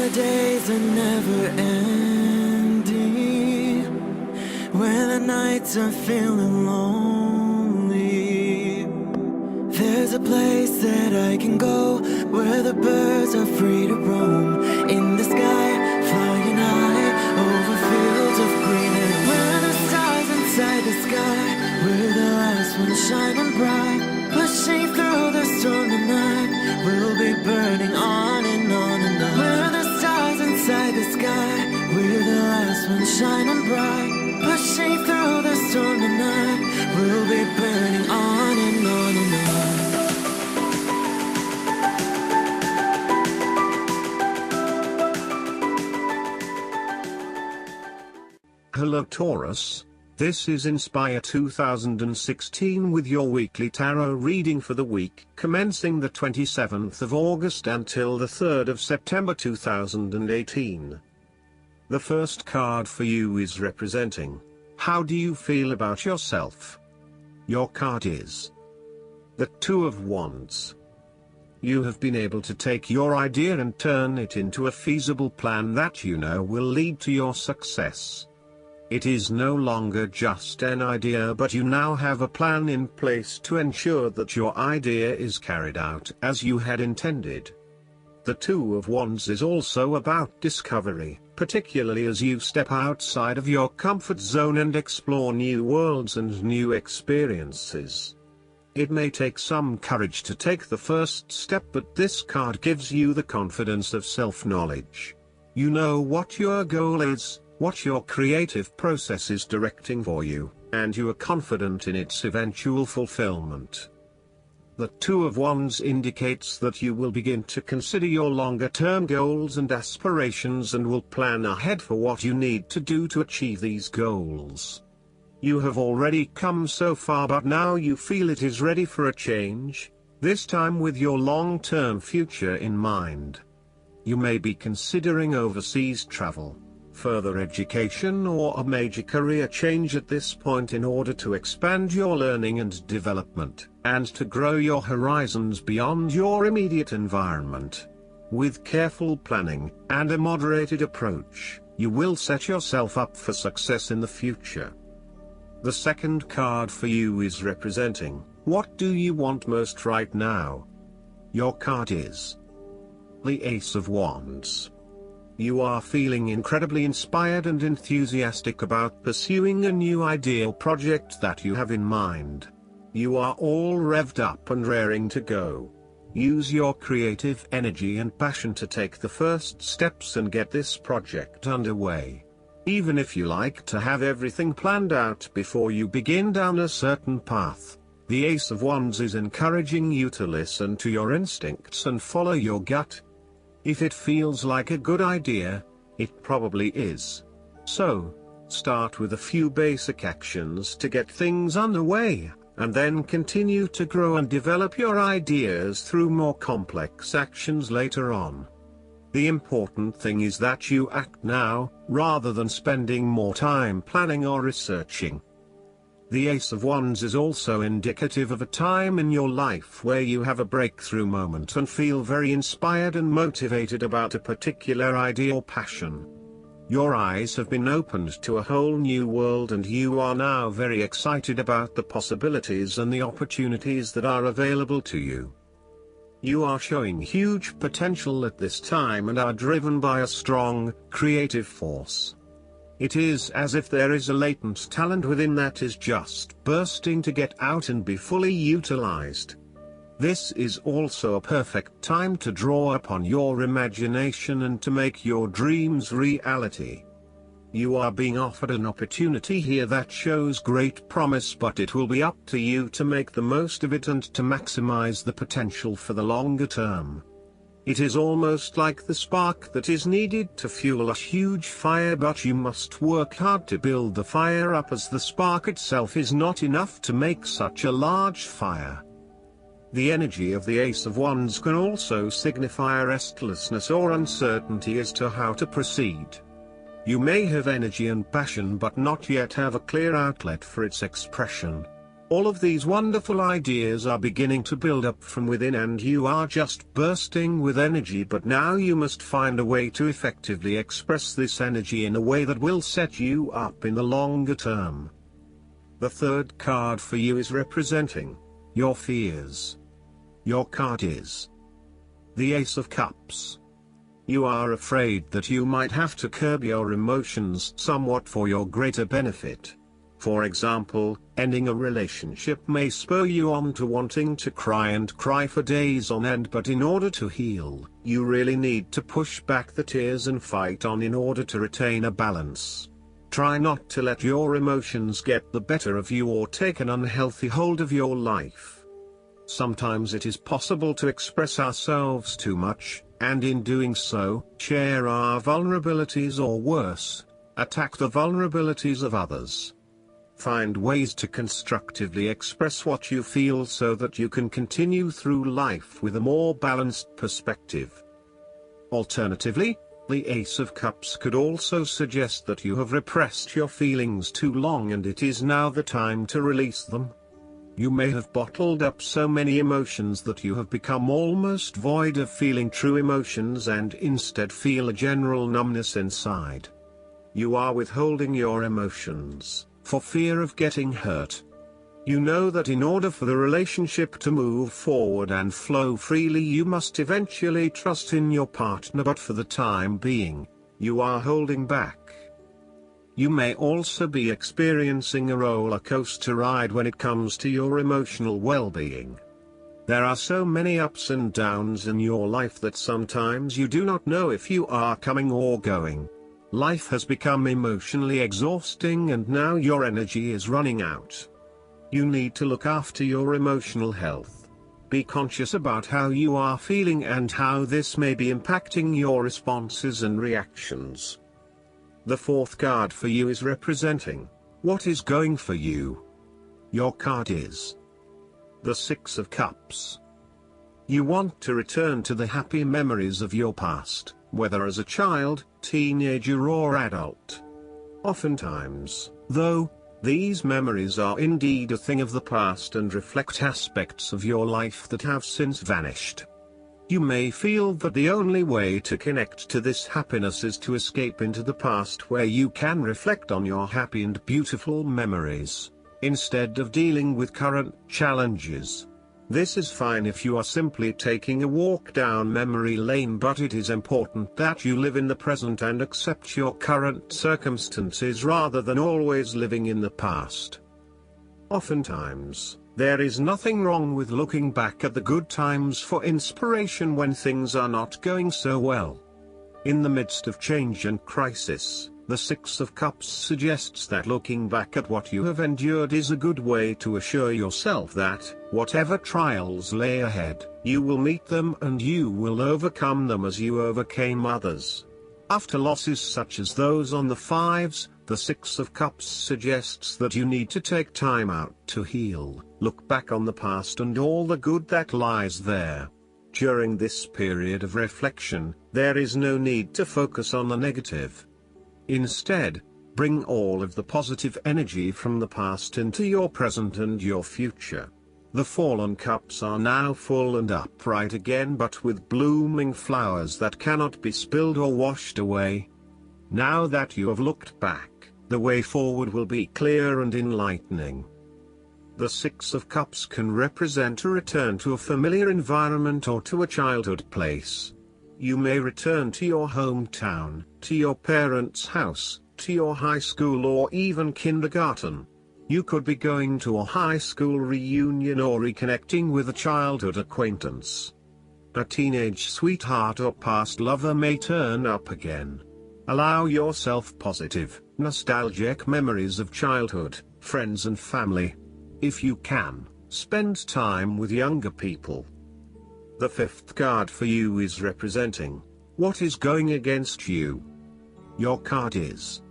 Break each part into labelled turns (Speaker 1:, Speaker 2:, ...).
Speaker 1: the days are never ending, when the nights are feeling lonely, there's a place that I can go, where the birds are free to roam, in the sky, flying high, over fields of green, and where the stars inside the sky, we're the last ones shining bright, pushing through the storm tonight, we'll be burning on and on and on. We're the stars inside the sky, we're the last ones shining bright, pushing through the storm tonight, we'll be burning on and on and on.
Speaker 2: Hello Taurus, this is Inspire 2016 with your weekly tarot reading for the week commencing the 27th of August until the 3rd of September 2018. The first card for you is representing, how do you feel about yourself? Your card is the Two of Wands. You have been able to take your idea and turn it into a feasible plan that you know will lead to your success. It is no longer just an idea, but you now have a plan in place to ensure that your idea is carried out as you had intended. The Two of Wands is also about discovery, particularly as you step outside of your comfort zone and explore new worlds and new experiences. It may take some courage to take the first step, but this card gives you the confidence of self-knowledge. You know what your goal is, what your creative process is directing for you, and you are confident in its eventual fulfillment. The Two of Wands indicates that you will begin to consider your longer-term goals and aspirations and will plan ahead for what you need to do to achieve these goals. You have already come so far, but now you feel it is ready for a change, this time with your long-term future in mind. You may be considering overseas travel, further education, or a major career change at this point in order to expand your learning and development, and to grow your horizons beyond your immediate environment. With careful planning, and a moderated approach, you will set yourself up for success in the future. The second card for you is representing, what do you want most right now? Your card is the Ace of Wands. You are feeling incredibly inspired and enthusiastic about pursuing a new ideal project that you have in mind. You are all revved up and raring to go. Use your creative energy and passion to take the first steps and get this project underway. Even if you like to have everything planned out before you begin down a certain path, the Ace of Wands is encouraging you to listen to your instincts and follow your gut. If it feels like a good idea, it probably is. So, start with a few basic actions to get things underway, and then continue to grow and develop your ideas through more complex actions later on. The important thing is that you act now, rather than spending more time planning or researching. The Ace of Wands is also indicative of a time in your life where you have a breakthrough moment and feel very inspired and motivated about a particular idea or passion. Your eyes have been opened to a whole new world and you are now very excited about the possibilities and the opportunities that are available to you. You are showing huge potential at this time and are driven by a strong, creative force. It is as if there is a latent talent within that is just bursting to get out and be fully utilized. This is also a perfect time to draw upon your imagination and to make your dreams reality. You are being offered an opportunity here that shows great promise, but it will be up to you to make the most of it and to maximize the potential for the longer term. It is almost like the spark that is needed to fuel a huge fire, but you must work hard to build the fire up, as the spark itself is not enough to make such a large fire. The energy of the Ace of Wands can also signify restlessness or uncertainty as to how to proceed. You may have energy and passion but not yet have a clear outlet for its expression. All of these wonderful ideas are beginning to build up from within and you are just bursting with energy, but now you must find a way to effectively express this energy in a way that will set you up in the longer term. The third card for you is representing your fears. Your card is the Ace of Cups. You are afraid that you might have to curb your emotions somewhat for your greater benefit. For example, ending a relationship may spur you on to wanting to cry and cry for days on end, but in order to heal, you really need to push back the tears and fight on in order to retain a balance. Try not to let your emotions get the better of you or take an unhealthy hold of your life. Sometimes it is possible to express ourselves too much, and in doing so, share our vulnerabilities or worse, attack the vulnerabilities of others. Find ways to constructively express what you feel so that you can continue through life with a more balanced perspective. Alternatively, the Ace of Cups could also suggest that you have repressed your feelings too long and it is now the time to release them. You may have bottled up so many emotions that you have become almost void of feeling true emotions and instead feel a general numbness inside. You are withholding your emotions for fear of getting hurt. You know that in order for the relationship to move forward and flow freely, you must eventually trust in your partner, but for the time being, you are holding back. You may also be experiencing a roller coaster ride when it comes to your emotional well-being. There are so many ups and downs in your life that sometimes you do not know if you are coming or going. Life has become emotionally exhausting and now your energy is running out. You need to look after your emotional health. Be conscious about how you are feeling and how this may be impacting your responses and reactions. The fourth card for you is representing what is going for you. Your card is the Six of Cups. You want to return to the happy memories of your past, whether as a child, teenager or adult. Oftentimes, though, these memories are indeed a thing of the past and reflect aspects of your life that have since vanished. You may feel that the only way to connect to this happiness is to escape into the past where you can reflect on your happy and beautiful memories, instead of dealing with current challenges. This is fine if you are simply taking a walk down memory lane, but it is important that you live in the present and accept your current circumstances rather than always living in the past. Oftentimes, there is nothing wrong with looking back at the good times for inspiration when things are not going so well. In the midst of change and crisis, the Six of Cups suggests that looking back at what you have endured is a good way to assure yourself that, whatever trials lay ahead, you will meet them and you will overcome them as you overcame others. After losses such as those on the fives, the Six of Cups suggests that you need to take time out to heal, look back on the past and all the good that lies there. During this period of reflection, there is no need to focus on the negative. Instead, bring all of the positive energy from the past into your present and your future. The fallen cups are now full and upright again, but with blooming flowers that cannot be spilled or washed away. Now that you have looked back, the way forward will be clear and enlightening. The Six of Cups can represent a return to a familiar environment or to a childhood place. You may return to your hometown, to your parents' house, to your high school or even kindergarten. You could be going to a high school reunion or reconnecting with a childhood acquaintance. A teenage sweetheart or past lover may turn up again. Allow yourself positive, nostalgic memories of childhood, friends and family. If you can, spend time with younger people. The fifth card for you is representing what is going against you. Your card is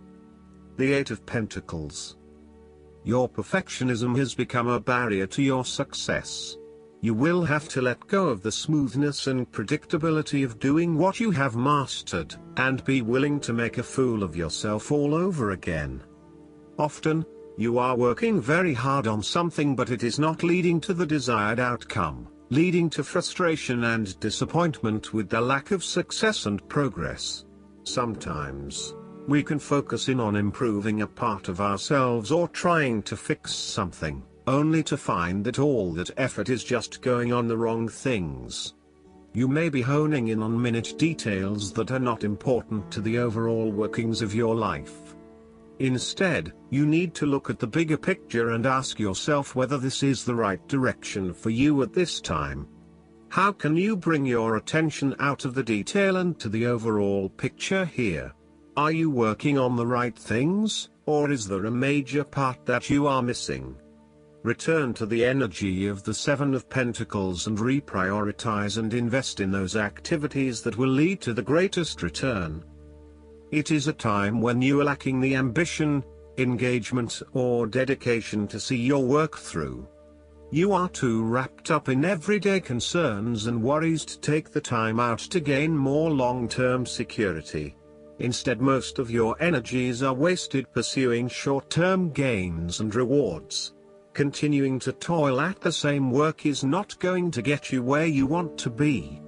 Speaker 2: the Eight of Pentacles. Your perfectionism has become a barrier to your success. You will have to let go of the smoothness and predictability of doing what you have mastered, and be willing to make a fool of yourself all over again. Often, You are working very hard on something, but it is not leading to the desired outcome, leading to frustration and disappointment with the lack of success and progress. Sometimes, we can focus in on improving a part of ourselves or trying to fix something, only to find that all that effort is just going on the wrong things. You may be honing in on minute details that are not important to the overall workings of your life. Instead, you need to look at the bigger picture and ask yourself whether this is the right direction for you at this time. How can you bring your attention out of the detail and to the overall picture here? Are you working on the right things, or is there a major part that you are missing? Return to the energy of the Seven of Pentacles and reprioritize and invest in those activities that will lead to the greatest return. It is a time when you are lacking the ambition, engagement, or dedication to see your work through. You are too wrapped up in everyday concerns and worries to take the time out to gain more long-term security. Instead, most of your energies are wasted pursuing short-term gains and rewards. Continuing to toil at the same work is not going to get you where you want to be.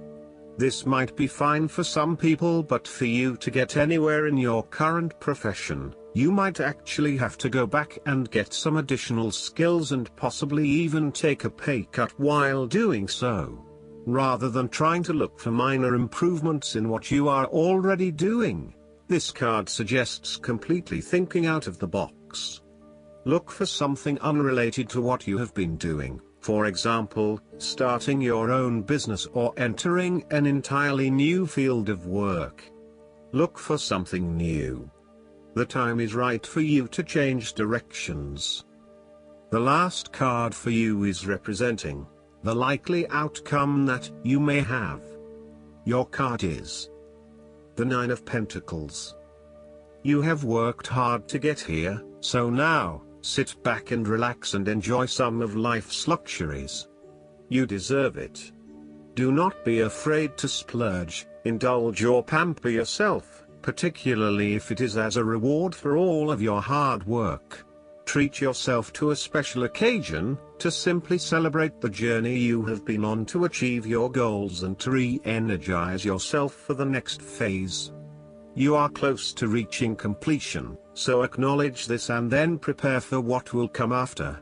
Speaker 2: This might be fine for some people, but for you to get anywhere in your current profession, you might actually have to go back and get some additional skills and possibly even take a pay cut while doing so. Rather than trying to look for minor improvements in what you are already doing, this card suggests completely thinking out of the box. Look for something unrelated to what you have been doing. For example, starting your own business or entering an entirely new field of work. Look for something new. The time is right for you to change directions. The last card for you is representing the likely outcome that you may have. Your card is the Nine of Pentacles. You have worked hard to get here, so now, sit back and relax and enjoy some of life's luxuries. You deserve it. Do not be afraid to splurge, indulge or pamper yourself, particularly if it is as a reward for all of your hard work. Treat yourself to a special occasion, to simply celebrate the journey you have been on to achieve your goals and to re-energize yourself for the next phase. You are close to reaching completion, so acknowledge this and then prepare for what will come after.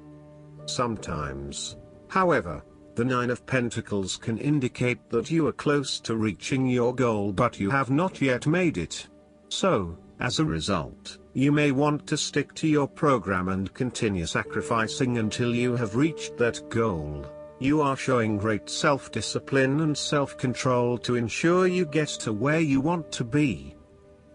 Speaker 2: Sometimes, however, the Nine of Pentacles can indicate that you are close to reaching your goal but you have not yet made it. So, as a result, you may want to stick to your program and continue sacrificing until you have reached that goal. You are showing great self-discipline and self-control to ensure you get to where you want to be.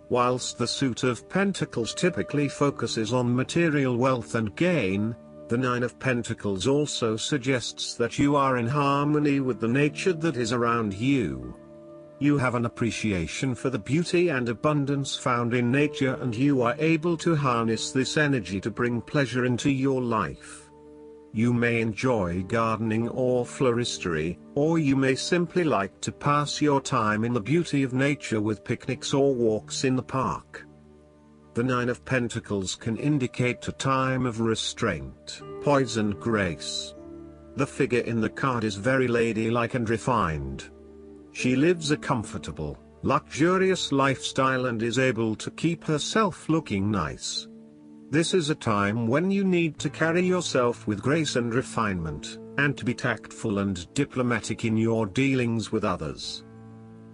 Speaker 2: Whilst the Suit of Pentacles typically focuses on material wealth and gain, the Nine of Pentacles also suggests that you are in harmony with the nature that is around you. You have an appreciation for the beauty and abundance found in nature, and you are able to harness this energy to bring pleasure into your life. You may enjoy gardening or floristry, or you may simply like to pass your time in the beauty of nature with picnics or walks in the park. The Nine of Pentacles can indicate a time of restraint, poise and grace. The figure in the card is very ladylike and refined. She lives a comfortable, luxurious lifestyle and is able to keep herself looking nice. This is a time when you need to carry yourself with grace and refinement, and to be tactful and diplomatic in your dealings with others.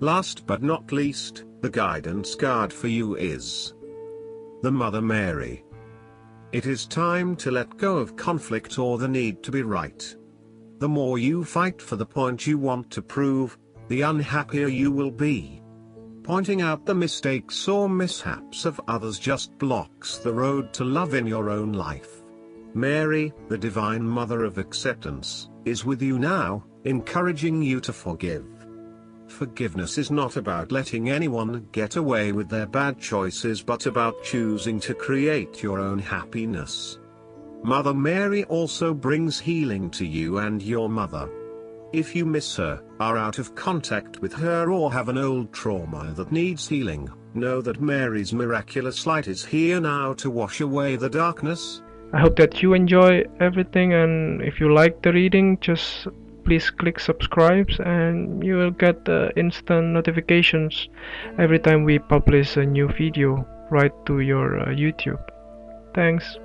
Speaker 2: Last but not least, the guidance card for you is the Mother Mary. It is time to let go of conflict or the need to be right. The more you fight for the point you want to prove, the unhappier you will be. Pointing out the mistakes or mishaps of others just blocks the road to love in your own life. Mary, the Divine Mother of Acceptance, is with you now, encouraging you to forgive. Forgiveness is not about letting anyone get away with their bad choices but about choosing to create your own happiness. Mother Mary also brings healing to you and your mother. If you miss her, are out of contact with her or have an old trauma that needs healing, know that Mary's miraculous light is here now to wash away the darkness.
Speaker 3: I hope that you enjoy everything, and if you like the reading, just please click subscribe and you will get instant notifications every time we publish a new video right to your YouTube. Thanks.